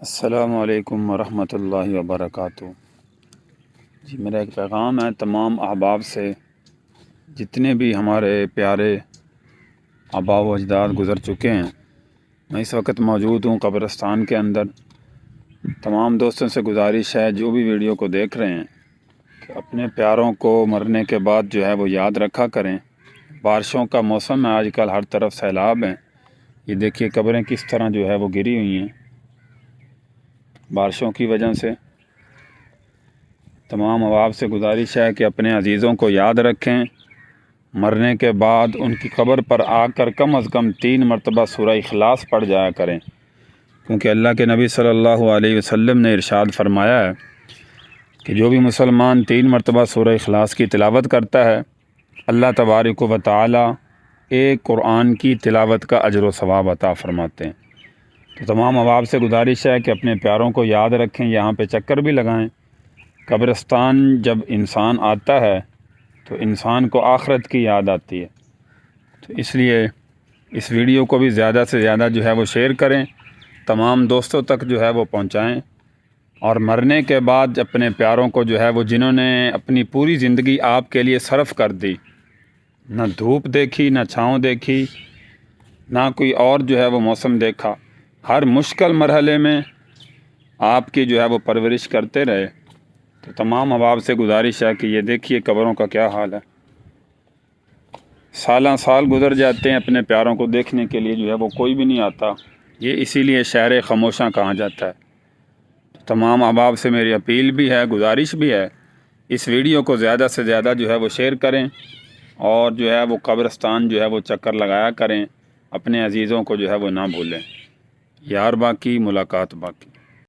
السلام علیکم ورحمۃ اللہ وبرکاتہ۔ جی میرا ایک پیغام ہے تمام احباب سے، جتنے بھی ہمارے پیارے آباء و اجداد گزر چکے ہیں۔ میں اس وقت موجود ہوں قبرستان کے اندر۔ تمام دوستوں سے گزارش ہے جو بھی ویڈیو کو دیکھ رہے ہیں کہ اپنے پیاروں کو مرنے کے بعد جو ہے وہ یاد رکھا کریں۔ بارشوں کا موسم ہے، آج کل ہر طرف سیلاب ہیں۔ یہ دیکھیے قبریں کس طرح جو ہے وہ گری ہوئی ہیں بارشوں کی وجہ سے۔ تمام احباب سے گزارش ہے کہ اپنے عزیزوں کو یاد رکھیں، مرنے کے بعد ان کی قبر پر آ کر کم از کم 3 مرتبہ سورہ اخلاص پڑھ جایا کریں، کیونکہ اللہ کے نبی صلی اللہ علیہ وسلم نے ارشاد فرمایا ہے کہ جو بھی مسلمان 3 مرتبہ سورہ اخلاص کی تلاوت کرتا ہے، اللہ تبارک و تعالی ایک قرآن کی تلاوت کا اجر و ثواب عطا فرماتے ہیں۔ تو تمام احباب سے گزارش ہے کہ اپنے پیاروں کو یاد رکھیں، یہاں پہ چکر بھی لگائیں۔ قبرستان جب انسان آتا ہے تو انسان کو آخرت کی یاد آتی ہے، تو اس لیے اس ویڈیو کو بھی زیادہ سے زیادہ جو ہے وہ شیئر کریں، تمام دوستوں تک جو ہے وہ پہنچائیں، اور مرنے کے بعد اپنے پیاروں کو جو ہے وہ جنہوں نے اپنی پوری زندگی آپ کے لیے صرف کر دی، نہ دھوپ دیکھی، نہ چھاؤں دیکھی، نہ کوئی اور جو ہے وہ موسم دیکھا، ہر مشکل مرحلے میں آپ کی جو ہے وہ پرورش کرتے رہے، تو تمام احباب سے گزارش ہے کہ یہ دیکھیے قبروں کا کیا حال ہے۔ سالاں سال گزر جاتے ہیں، اپنے پیاروں کو دیکھنے کے لیے جو ہے وہ کوئی بھی نہیں آتا۔ یہ اسی لیے شہر خاموشاں کہا جاتا ہے۔ تو تمام احباب سے میری اپیل بھی ہے، گزارش بھی ہے، اس ویڈیو کو زیادہ سے زیادہ جو ہے وہ شیئر کریں، اور جو ہے وہ قبرستان جو ہے وہ چکر لگایا کریں، اپنے عزیزوں کو جو ہے وہ نہ بھولیں۔ یار باقی ملاقات باقی۔